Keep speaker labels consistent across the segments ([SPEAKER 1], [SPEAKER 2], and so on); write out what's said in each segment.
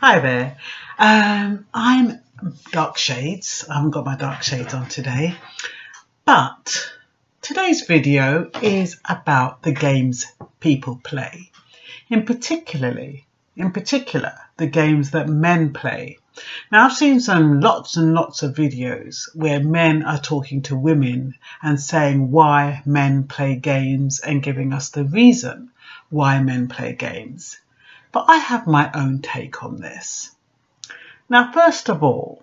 [SPEAKER 1] Hi there. I'm dark shades. I haven't got my dark shades on today, but today's video is about the games people play, in particular, the games that men play. Now, I've seen lots and lots of videos where men are talking to women and saying why men play games and giving us the reason why men play games. But I have my own take on this. Now, first of all,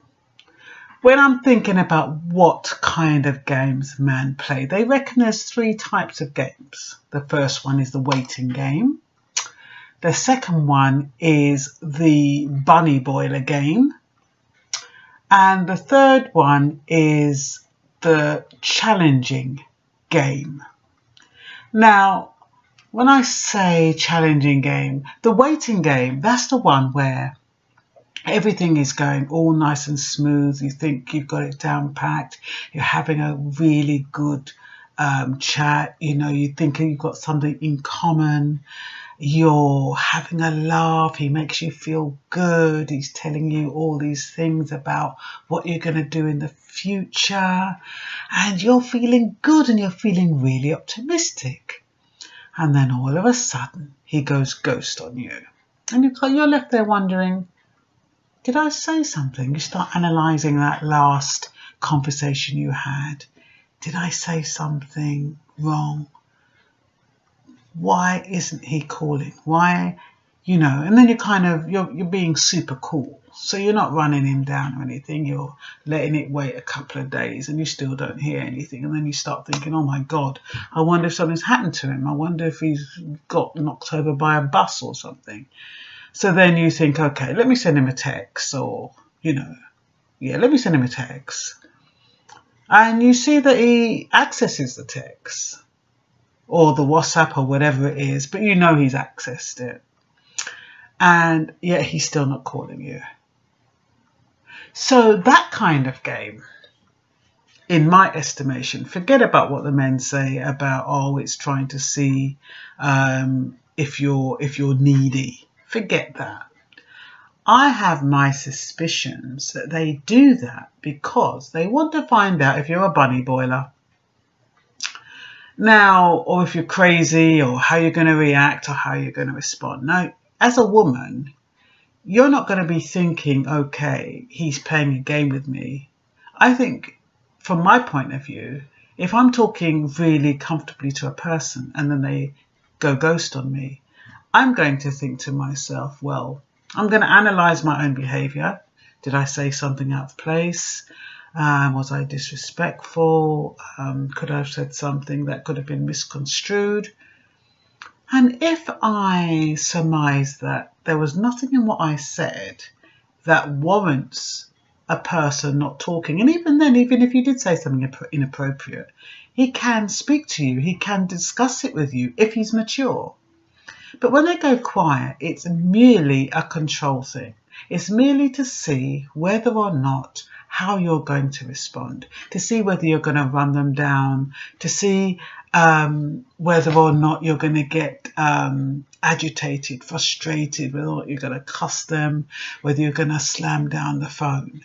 [SPEAKER 1] when I'm thinking about what kind of games men play, they reckon there's three types of games. The first one is the waiting game. The second one is the bunny boiler game. And the third one is the challenging game. Now, when I say challenging game, the waiting game, that's the one where everything is going all nice and smooth. You think you've got it down packed. You're having a really good chat. You know, you think you've got something in common. You're having a laugh. He makes you feel good. He's telling you all these things about what you're going to do in the future. And you're feeling good and you're feeling really optimistic. And then all of a sudden, he goes ghost on you. And you're left there wondering, did I say something? You start analysing that last conversation you had. Did I say something wrong? Why isn't he calling? Why, and then you're being super cool. So you're not running him down or anything. You're letting it wait a couple of days and you still don't hear anything. And then you start thinking, oh my God, I wonder if something's happened to him. I wonder if he's got knocked over by a bus or something. So then you think, okay, let me send him a text or, let me send him a text. And you see that he accesses the text or the WhatsApp or whatever it is, but you know he's accessed it. And yet he's still not calling you. So that kind of game, in my estimation, forget about what the men say about, oh, it's trying to see if you're needy. Forget that. I have my suspicions that they do that because they want to find out if you're a bunny boiler. Now, or if you're crazy, or how you're going to react, or how you're going to respond. Now, as a woman, you're not going to be thinking, okay, he's playing a game with me. I think, from my point of view, if I'm talking really comfortably to a person and then they go ghost on me, I'm going to think to myself, well, I'm going to analyse my own behaviour. Did I say something out of place? Was I disrespectful? Could I have said something that could have been misconstrued? And if I surmise that there was nothing in what I said that warrants a person not talking, and even then, even if you did say something inappropriate, he can speak to you, he can discuss it with you if he's mature. But when they go quiet, it's merely a control thing. It's merely to see whether or not how you're going to respond, to see whether you're going to run them down, to see whether or not you're going to get agitated, frustrated, whether or not you're going to cuss them, whether you're going to slam down the phone.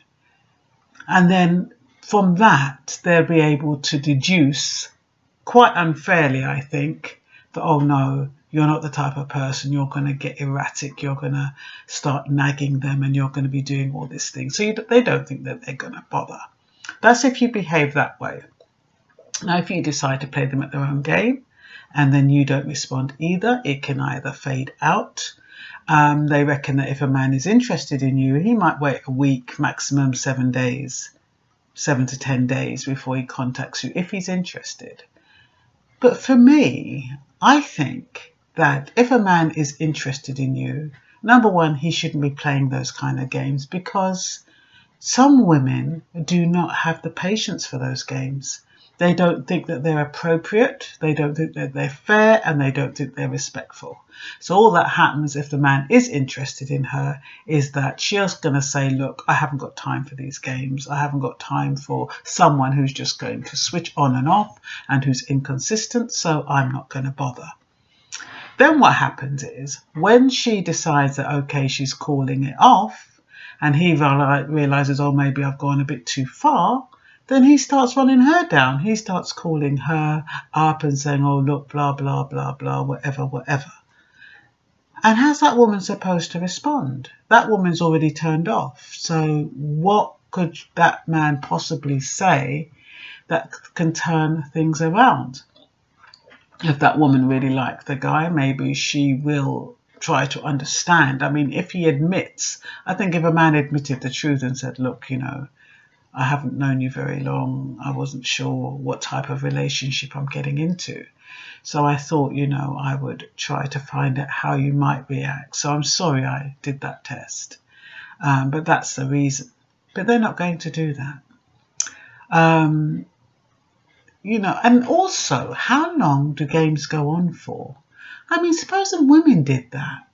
[SPEAKER 1] And then from that, they'll be able to deduce, quite unfairly, I think, that, oh no, you're not the type of person, you're going to get erratic, you're going to start nagging them and you're going to be doing all these things. So they don't think that they're going to bother. That's if you behave that way. Now, if you decide to play them at their own game and then you don't respond either, it can either fade out. They reckon that if a man is interested in you, he might wait a week, maximum 7 days, 7 to 10 days before he contacts you if he's interested. But for me, I think that if a man is interested in you, number one, he shouldn't be playing those kind of games because some women do not have the patience for those games. They don't think that they're appropriate, they don't think that they're fair, and they don't think they're respectful. So all that happens if the man is interested in her is that she's going to say, look, I haven't got time for these games. I haven't got time for someone who's just going to switch on and off and who's inconsistent, so I'm not going to bother. Then what happens is when she decides that, okay, she's calling it off, and he realizes, oh, maybe I've gone a bit too far, then he starts running her down. He starts calling her up and saying, oh, look, blah, blah, blah, blah, whatever, whatever. And how's that woman supposed to respond? That woman's already turned off. So what could that man possibly say that can turn things around? If that woman really liked the guy, maybe she will try to understand. I mean, if he admits, I think if a man admitted the truth and said, look, you know, I haven't known you very long. I wasn't sure what type of relationship I'm getting into. So I thought, you know, I would try to find out how you might react. So I'm sorry I did that test. But that's the reason. But they're not going to do that. You know, and also, how long do games go on for? I mean, supposing women did that.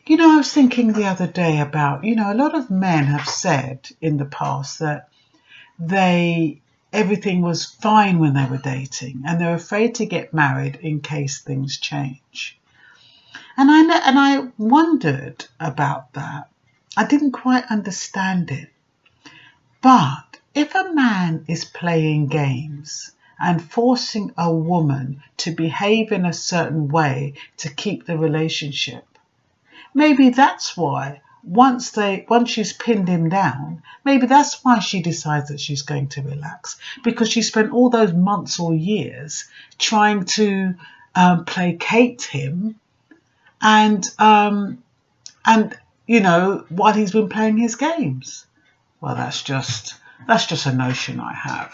[SPEAKER 1] You know, I was thinking the other day about, you know, a lot of men have said in the past that everything was fine when they were dating and they're afraid to get married in case things change. And I wondered about that. I didn't quite understand it. But if a man is playing games and forcing a woman to behave in a certain way to keep the relationship, maybe that's why once she's pinned him down, maybe that's why she decides that she's going to relax, because she spent all those months or years trying to placate him, and you know, while he's been playing his games. Well, that's just a notion I have.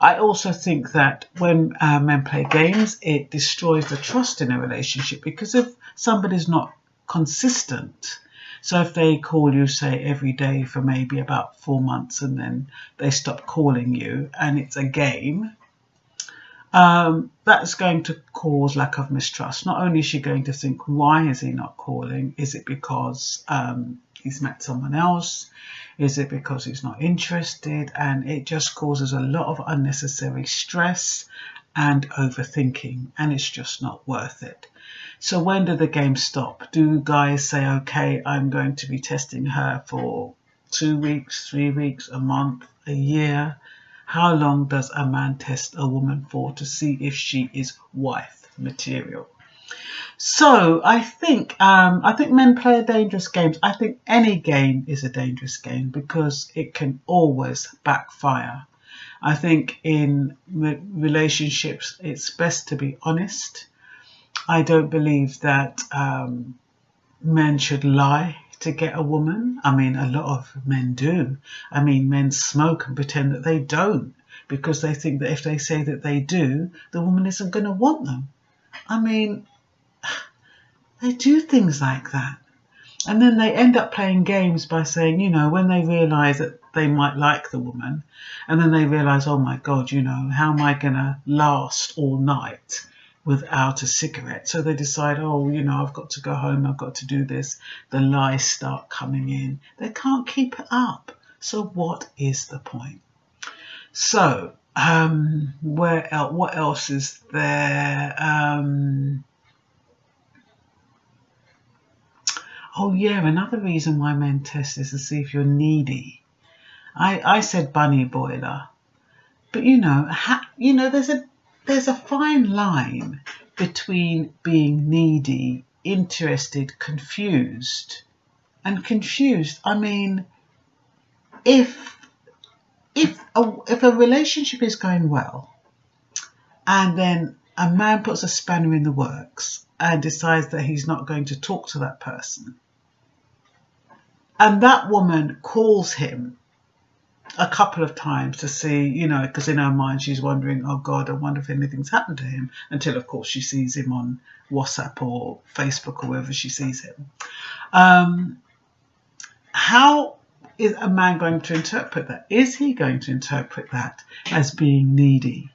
[SPEAKER 1] I also think that when men play games, it destroys the trust in a relationship, because if somebody's not consistent, so if they call you, say, every day for maybe about 4 months and then they stop calling you and it's a game, that's going to cause lack of mistrust. Not only is she going to think, why is he not calling? Is it because he's met someone else? Is it because he's not interested? And it just causes a lot of unnecessary stress and overthinking, and it's just not worth it. So when do the games stop? Do guys say, okay, I'm going to be testing her for 2 weeks, 3 weeks, a month, a year? How long does a man test a woman for to see if she is wife material? So I think men play dangerous games. I think any game is a dangerous game because it can always backfire. I think in relationships, it's best to be honest. I don't believe that men should lie to get a woman. I mean, a lot of men do. I mean, men smoke and pretend that they don't because they think that if they say that they do, the woman isn't going to want them. I mean, they do things like that. And then they end up playing games by saying, you know, when they realise that they might like the woman, and then they realise, oh my God, you know, how am I going to last all night without a cigarette? So they decide, oh, you know, I've got to go home, I've got to do this. The lies start coming in. They can't keep it up. So what is the point? So what else is there? Oh yeah, another reason why men test is to see if you're needy. I said bunny boiler, but you know, there's a fine line between being needy, interested, confused, and confused. I mean, if a relationship is going well, and then a man puts a spanner in the works and decides that he's not going to talk to that person, and that woman calls him a couple of times to see, you know, because in her mind she's wondering, oh God, I wonder if anything's happened to him, until of course she sees him on WhatsApp or Facebook or wherever she sees him. How is a man going to interpret that? Is he going to interpret that as being needy?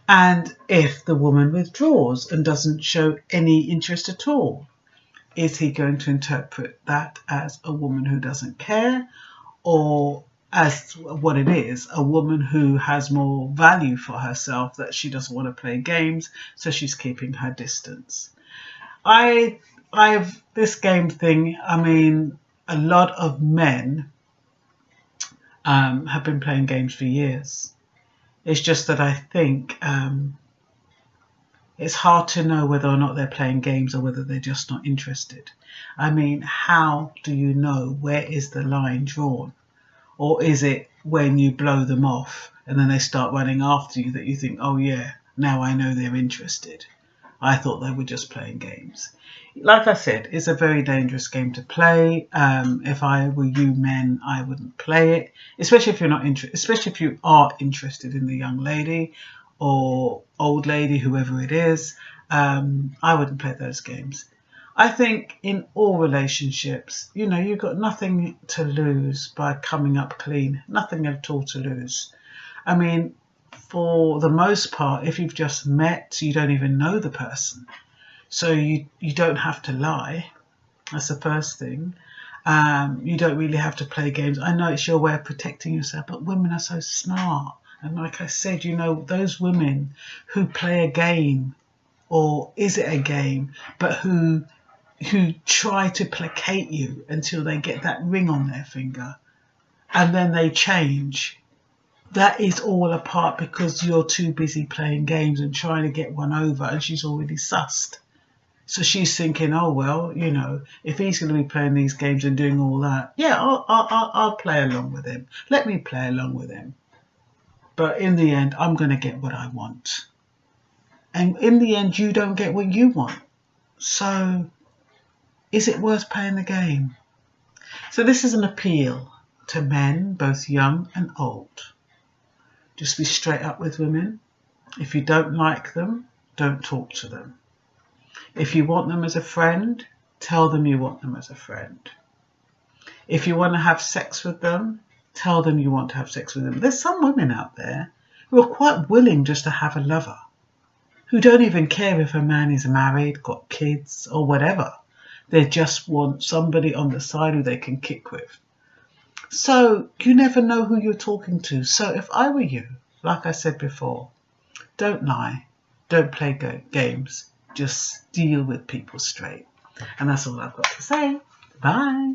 [SPEAKER 1] And if the woman withdraws and doesn't show any interest at all, is he going to interpret that as a woman who doesn't care, or as what it is, a woman who has more value for herself, that she doesn't want to play games, so she's keeping her distance. I've this game thing, I mean, a lot of men have been playing games for years. It's just that I think it's hard to know whether or not they're playing games or whether they're just not interested. I mean, how do you know where is the line drawn? Or is it when you blow them off and then they start running after you that you think, oh yeah, now I know they're interested. I thought they were just playing games. Like I said, it's a very dangerous game to play. If I were you men, I wouldn't play it, especially if you're not interested, especially if you are interested in the young lady or old lady, whoever it is. I wouldn't play those games. I think in all relationships, you know, you've got nothing to lose by coming up clean, nothing at all to lose. I mean, for the most part, if you've just met, you don't even know the person. So you don't have to lie. That's the first thing. You don't really have to play games. I know it's your way of protecting yourself, but women are so smart. And like I said, you know, those women who play a game, or is it a game, but who try to placate you until they get that ring on their finger and then they change. That is all a part because you're too busy playing games and trying to get one over, and she's already sussed. So she's thinking, oh, well, you know, if he's going to be playing these games and doing all that, yeah, I'll play along with him. Let me play along with him. But in the end, I'm going to get what I want. And in the end, you don't get what you want. So is it worth playing the game? So this is an appeal to men, both young and old. Just be straight up with women. If you don't like them, don't talk to them. If you want them as a friend, tell them you want them as a friend. If you want to have sex with them, tell them you want to have sex with them. There's some women out there who are quite willing just to have a lover, who don't even care if a man is married, got kids or whatever. They just want somebody on the side who they can kick with. So you never know who you're talking to. So if I were you, like I said before, don't lie, don't play games, just deal with people straight. And that's all I've got to say. Bye.